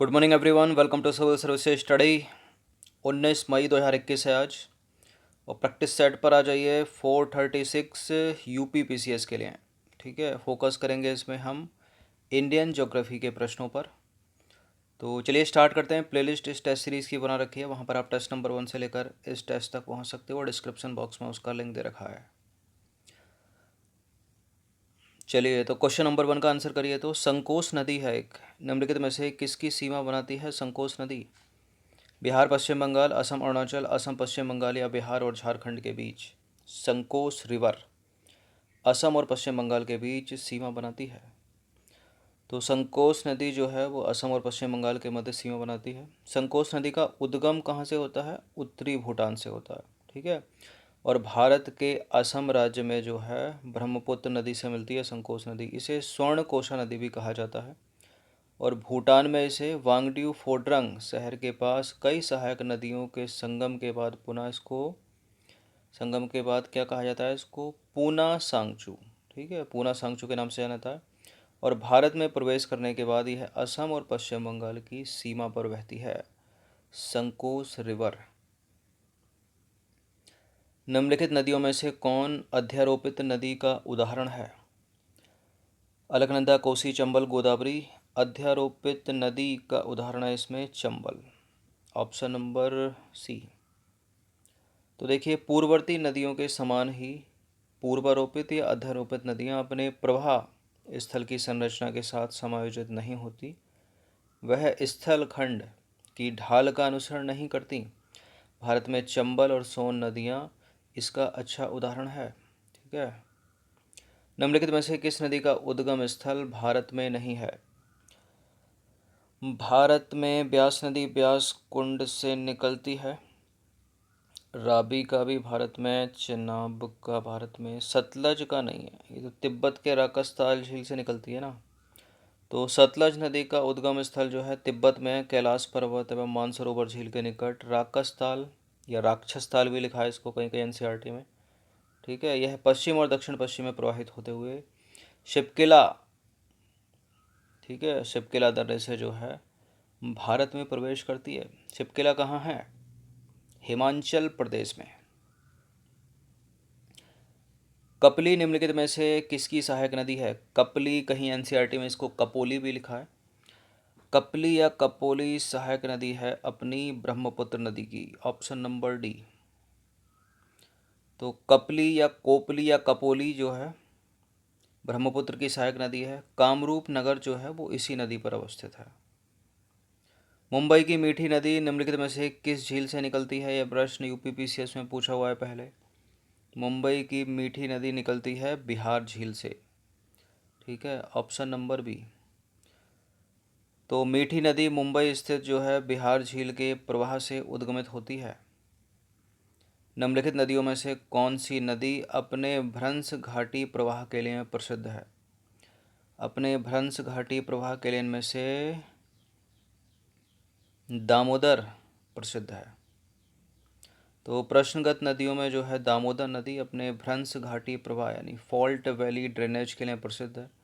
Good morning everyone, welcome to civil services study. 19 मई 2021 है आज। और प्रैक्टिस सेट पर आ जाइए 436 यूपी पीसीएस के लिए। ठीक है, फोकस करेंगे इसमें हम इंडियन ज्योग्राफी के प्रश्नों पर। तो चलिए स्टार्ट करते हैं। प्लेलिस्ट इस टेस्ट सीरीज़ की बना रखी है, वहाँ पर आप टेस्ट नंबर 1 से लेकर इस टेस्ट तक पहुँच सकते हो और डिस्क्रिप्शन बॉक्स में उसका लिंक दे रखा है। चलिए, तो क्वेश्चन नंबर 1 का आंसर करिए। तो संकोच नदी है एक निम्नलिखित में से किसकी सीमा बनाती है संकोच नदी? बिहार, पश्चिम बंगाल, असम, अरुणाचल, असम, पश्चिम बंगाल या बिहार और झारखंड के बीच संकोच रिवर असम और पश्चिम बंगाल के बीच सीमा बनाती है। तो संकोच नदी जो है वो असम और पश्चिम बंगाल के मध्य सीमा बनाती है। संकोच नदी का उद्गम कहाँ से होता है? उत्तरी भूटान से होता है। ठीक है। और भारत के असम राज्य में जो है ब्रह्मपुत्र नदी से मिलती है संकोच नदी। इसे स्वर्णकोशा नदी भी कहा जाता है। और भूटान में इसे वांगड्यू फोड्रंग शहर के पास कई सहायक नदियों के संगम के बाद क्या कहा जाता है इसको? पूना सांगचू। ठीक है, पूना सांगचू के नाम से जाना जाता है। और भारत में प्रवेश करने के बाद यह असम और पश्चिम बंगाल की सीमा पर बहती है संकोच रिवर। निम्नलिखित नदियों में से कौन अध्यारोपित नदी का उदाहरण है? अलकनंदा, कोसी, चंबल, गोदावरी। अध्यारोपित नदी का उदाहरण है इसमें चंबल, ऑप्शन नंबर सी। तो देखिए, पूर्ववर्ती नदियों के समान ही पूर्वारोपित या अध्यारोपित नदियाँ अपने प्रवाह स्थल की संरचना के साथ समायोजित नहीं होती। वह स्थल खंड की ढाल का अनुसरण नहीं करती। भारत में चंबल और सोन नदियाँ इसका अच्छा उदाहरण है। ठीक है। निम्नलिखित में से किस नदी का उद्गम स्थल भारत में नहीं है? भारत में ब्यास नदी ब्यास कुंड से निकलती है। राबी का भी भारत में, चेनाब का भारत में, सतलज का नहीं है। ये तो तिब्बत के राकसताल झील से निकलती है ना। तो सतलज नदी का उद्गम स्थल जो है तिब्बत में कैलाश पर्वत एवं मानसरोवर झील के निकट राकसताल या राक्षस ताल भी लिखा है इसको कहीं कहीं एनसीईआरटी में। ठीक है, यह पश्चिम और दक्षिण पश्चिम में प्रवाहित होते हुए शिपकिला, ठीक है, शिपकिला दर्रे से जो है भारत में प्रवेश करती है। शिपकिला कहाँ है? हिमाचल प्रदेश में। कपली निम्नलिखित में से किसकी सहायक नदी है? कपली, कहीं एनसीईआरटी में इसको कपोली भी लिखा है। कपली या कपोली सहायक नदी है अपनी ब्रह्मपुत्र नदी की, ऑप्शन नंबर डी। तो कपली या कोपली या कपोली जो है ब्रह्मपुत्र की सहायक नदी है। कामरूप नगर जो है वो इसी नदी पर अवस्थित है। मुंबई की मीठी नदी निम्नलिखित में से किस झील से निकलती है? यह प्रश्न यूपी पीसीएस में पूछा हुआ है पहले। मुंबई की मीठी नदी निकलती है बिहार झील से। ठीक है, ऑप्शन नंबर बी। तो मीठी नदी मुंबई स्थित जो है बिहार झील के प्रवाह से उद्गमित होती है। निम्नलिखित नदियों में से कौन सी नदी अपने भ्रंश घाटी प्रवाह के लिए प्रसिद्ध है? अपने भ्रंश घाटी प्रवाह के लिए इनमें से दामोदर प्रसिद्ध है। तो प्रश्नगत नदियों में जो है दामोदर नदी अपने भ्रंश घाटी प्रवाह यानी फॉल्ट वैली ड्रेनेज के लिए प्रसिद्ध है।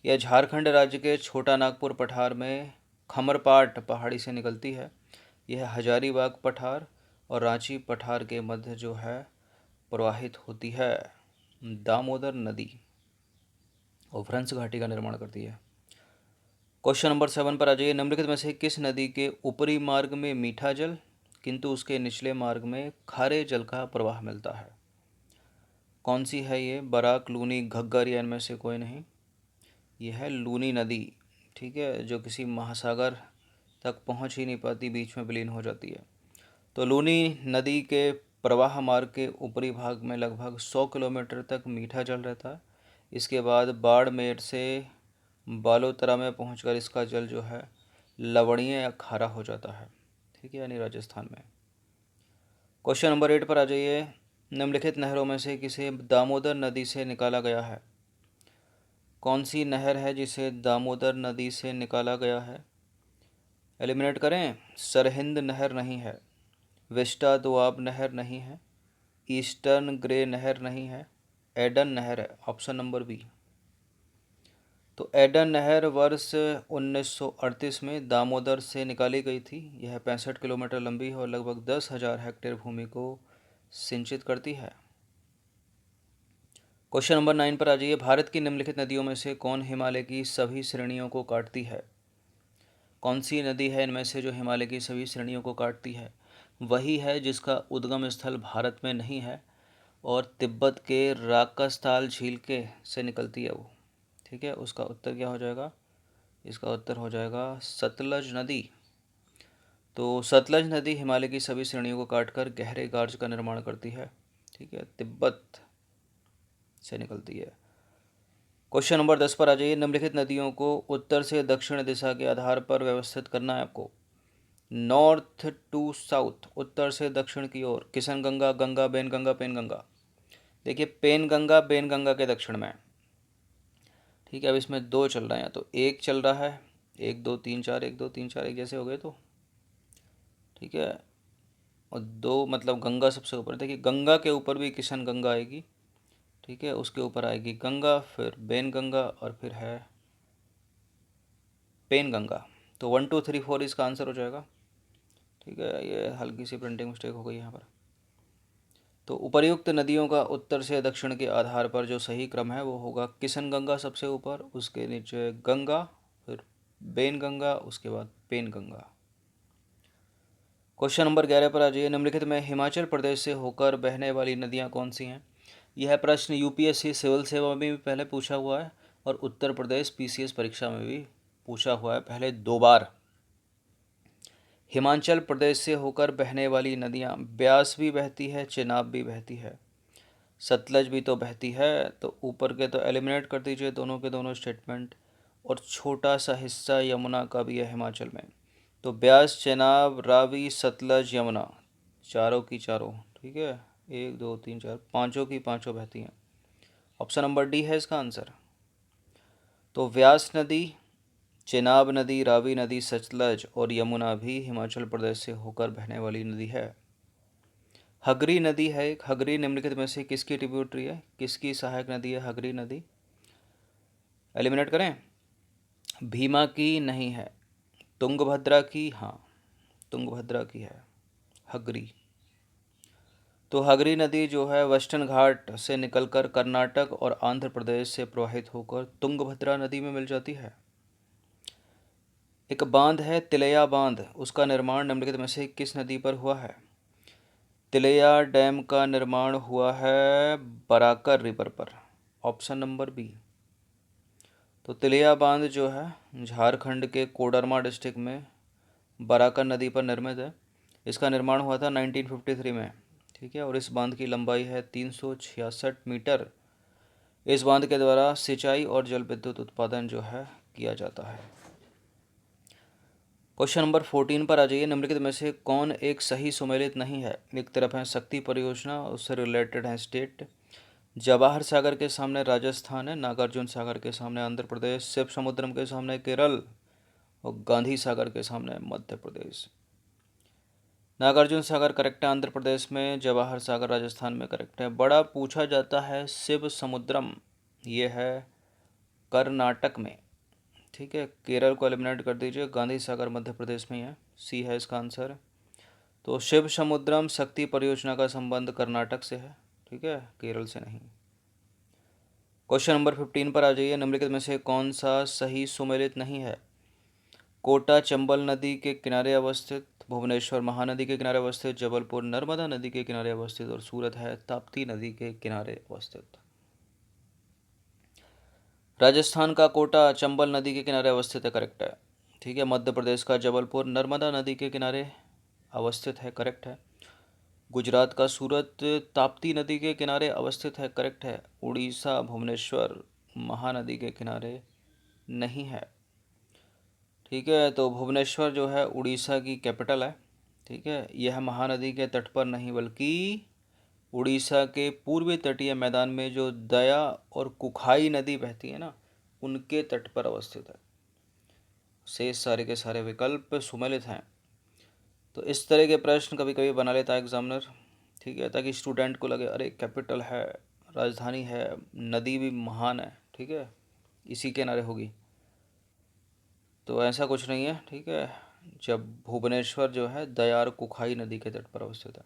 यह झारखंड राज्य के छोटा नागपुर पठार में खमरपाट पहाड़ी से निकलती है। यह हजारीबाग पठार और रांची पठार के मध्य जो है प्रवाहित होती है दामोदर नदी और भ्रंश घाटी का निर्माण करती है। क्वेश्चन नंबर 7 पर आ जाइए। निम्नलिखित में से किस नदी के ऊपरी मार्ग में मीठा जल किंतु उसके निचले मार्ग में खारे जल का प्रवाह मिलता है? कौन सी है ये? बराक, लूनी, घग्गर या इनमें से कोई नहीं? यह है लूनी नदी। ठीक है, जो किसी महासागर तक पहुंच ही नहीं पाती, बीच में विलीन हो जाती है। तो लूनी नदी के प्रवाह मार्ग के ऊपरी भाग में लगभग 100 किलोमीटर तक मीठा जल रहता है। इसके बाद बाड़मेर से बालोतरा में पहुंचकर इसका जल जो है लवणीय या खारा हो जाता है। ठीक है, यानी राजस्थान में। क्वेश्चन नंबर 8 पर आ जाइए। निम्नलिखित नहरों में से किसे दामोदर नदी से निकाला गया है? कौन सी नहर है जिसे दामोदर नदी से निकाला गया है? एलिमिनेट करें। सरहिंद नहर नहीं है, विस्टा दोआब नहर नहीं है, ईस्टर्न ग्रे नहर नहीं है, एडन नहर है, ऑप्शन नंबर बी। तो एडन नहर वर्ष 1938 में दामोदर से निकाली गई थी। यह 65 किलोमीटर लंबी है और लगभग 10,000 हेक्टेयर भूमि को सिंचित करती है। क्वेश्चन नंबर 9 पर आ जाइए। भारत की निम्नलिखित नदियों में से कौन हिमालय की सभी श्रेणियों को काटती है? कौन सी नदी है इनमें से जो हिमालय की सभी श्रेणियों को काटती है? वही है जिसका उद्गम स्थल भारत में नहीं है और तिब्बत के राकसताल झील के से निकलती है वो। ठीक है, उसका उत्तर क्या हो जाएगा? इसका उत्तर हो जाएगा सतलज नदी। तो सतलज नदी हिमालय की सभी श्रेणियों को काटकर गहरे गार्ज का निर्माण करती है। ठीक है, तिब्बत से निकलती है। क्वेश्चन नंबर 10 पर आ जाइए। निम्नलिखित नदियों को उत्तर से दक्षिण दिशा के आधार पर व्यवस्थित करना है आपको। नॉर्थ टू साउथ, उत्तर से दक्षिण की ओर। किशन गंगा, गंगा, बेनगंगा, पेनगंगा। देखिए पेनगंगा बेनगंगा के दक्षिण में। ठीक है, अब इसमें दो चल रहे हैं, तो एक चल रहा है, 1 2 3 4, 1 2 3 4 एक जैसे हो गए तो। ठीक है, और दो मतलब गंगा सबसे ऊपर। देखिए गंगा के ऊपर भी किशन गंगा आएगी। ठीक है, उसके ऊपर आएगी गंगा, फिर बेनगंगा और फिर है पेनगंगा। तो 1 2 3 4 इसका आंसर हो जाएगा। ठीक है, ये हल्की सी प्रिंटिंग मिस्टेक हो गई यहाँ पर। तो उपर्युक्त नदियों का उत्तर से दक्षिण के आधार पर जो सही क्रम है वो होगा किशन गंगा सबसे ऊपर, उसके नीचे गंगा, फिर बेनगंगा, उसके बाद पेनगंगा। क्वेश्चन नंबर 11 पर आ जाइए। निम्नलिखित में हिमाचल प्रदेश से होकर बहने वाली नदियाँ कौन सी हैं? यह प्रश्न यूपीएससी सिविल सेवा में भी पहले पूछा हुआ है और उत्तर प्रदेश पीसीएस परीक्षा में भी पूछा हुआ है, पहले 2 बार। हिमाचल प्रदेश से होकर बहने वाली नदियाँ, ब्यास भी बहती है, चेनाब भी बहती है, सतलज भी तो बहती है। तो ऊपर के तो एलिमिनेट कर दीजिए दोनों के दोनों स्टेटमेंट, और छोटा सा हिस्सा यमुना का भी है हिमाचल में। तो ब्यास, चेनाब, रावी, सतलज, यमुना, चारों की चारों। ठीक है, 1 2 3 4 पाँचों की पाँचों बहती हैं। ऑप्शन नंबर डी है इसका आंसर। तो व्यास नदी, चेनाब नदी, रावी नदी, सतलज और यमुना भी हिमाचल प्रदेश से होकर बहने वाली नदी है। हगरी नदी है एक। हगरी निम्नलिखित में से किसकी ट्रिब्यूटरी है? किसकी सहायक नदी है हगरी नदी? एलिमिनेट करें। भीमा की नहीं है, तुंगभद्रा की, हाँ तुंगभद्रा की है हगरी। तो हगरी नदी जो है वेस्टर्न घाट से निकलकर कर्नाटक और आंध्र प्रदेश से प्रवाहित होकर तुंगभद्रा नदी में मिल जाती है। एक बांध है तिलैया बांध, उसका निर्माण निम्नलिखित में से किस नदी पर हुआ है? तिलैया डैम का निर्माण हुआ है बराकर रिवर पर। Option number B. तो तिलैया बांध जो है झारखंड के कोडरमा डिस्ट्रिक्ट में बराकर नदी पर निर्मित है। इसका निर्माण हुआ था 1953 में। ठीक है, और इस बांध की लंबाई है 366 मीटर। इस बांध के द्वारा सिंचाई और जल विद्युत उत्पादन जो है किया जाता है। क्वेश्चन नंबर 14 पर आ जाइए। निम्नलिखित में से कौन एक सही सुमेलित नहीं है? एक तरफ है शक्ति परियोजना, उससे रिलेटेड है स्टेट। जवाहर सागर के सामने राजस्थान है, नागार्जुन सागर के सामने आंध्र प्रदेश, शिव समुद्रम के सामने केरल और गांधी सागर के सामने मध्य प्रदेश। नागार्जुन सागर करेक्ट है आंध्र प्रदेश में, जवाहर सागर राजस्थान में करेक्ट है। बड़ा पूछा जाता है शिव समुद्रम, ये है कर्नाटक में। ठीक है, केरल को एलिमिनेट कर दीजिए, गांधी सागर मध्य प्रदेश में ही है, सी है इसका आंसर। तो शिव समुद्रम शक्ति परियोजना का संबंध कर्नाटक से है। ठीक है, केरल से नहीं। क्वेश्चन नंबर 15 पर आ जाइए। निम्नलिखित में से कौन सा सही सुमेलित नहीं है? कोटा चंबल नदी के किनारे अवस्थित, भुवनेश्वर महानदी के किनारे अवस्थित, जबलपुर नर्मदा नदी के किनारे अवस्थित और सूरत है ताप्ती नदी के किनारे अवस्थित। राजस्थान का कोटा चंबल नदी के किनारे अवस्थित है, करेक्ट है। ठीक है, मध्य प्रदेश का जबलपुर नर्मदा नदी के किनारे अवस्थित है, करेक्ट है। गुजरात का सूरत ताप्ती नदी के किनारे अवस्थित है, करेक्ट है। उड़ीसा भुवनेश्वर महानदी के किनारे नहीं है। ठीक है, तो भुवनेश्वर जो है उड़ीसा की कैपिटल है। ठीक है, यह महानदी के तट पर नहीं बल्कि उड़ीसा के पूर्वी तटीय मैदान में जो दया और कुखाई नदी बहती है ना, उनके तट पर अवस्थित है। शेष सारे के सारे विकल्प सुमेलित हैं। तो इस तरह के प्रश्न कभी कभी बना लेता है एग्जामिनर। ठीक है, ताकि स्टूडेंट को लगे अरे कैपिटल है, राजधानी है, नदी भी महान है। ठीक है, इसी के किनारे होगी? तो ऐसा कुछ नहीं है, ठीक है। जब भुवनेश्वर जो है दयार कुखाई नदी के तट पर अवस्थित है।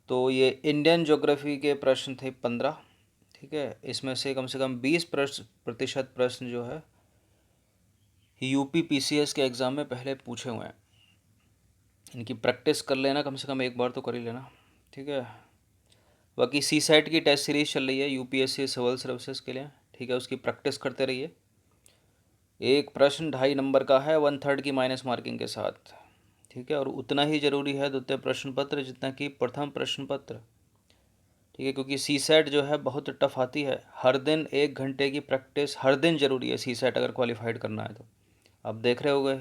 तो ये इंडियन ज्योग्राफी के प्रश्न थे 15, ठीक है। इसमें से कम 20% प्रश्न जो है यूपी पीसीएस के एग्ज़ाम में पहले पूछे हुए हैं। इनकी प्रैक्टिस कर लेना, कम से कम एक बार तो कर ही लेना, ठीक है। बाकी सी सेट की टेस्ट सीरीज चल रही है यूपीएससी सिविल सर्विसेज के लिए, ठीक है। उसकी प्रैक्टिस करते रहिए। एक प्रश्न 2.5 नंबर का है, 1/3 की माइनस मार्किंग के साथ, ठीक है। और उतना ही ज़रूरी है द्वितीय प्रश्न पत्र जितना कि प्रथम प्रश्न पत्र, ठीक है। क्योंकि सी सेट जो है बहुत टफ आती है। हर दिन 1 घंटे की प्रैक्टिस हर दिन ज़रूरी है सी सेट अगर क्वालिफाइड करना है तो। आप देख रहे होंगे,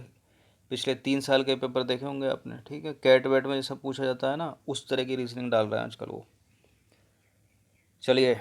पिछले 3 साल के पेपर देखे होंगे आपने, ठीक है। कैट वेट में ये सब पूछा जाता है ना, उस तरह की रीजनिंग डाल रहे हैं आजकल वो। चलिए,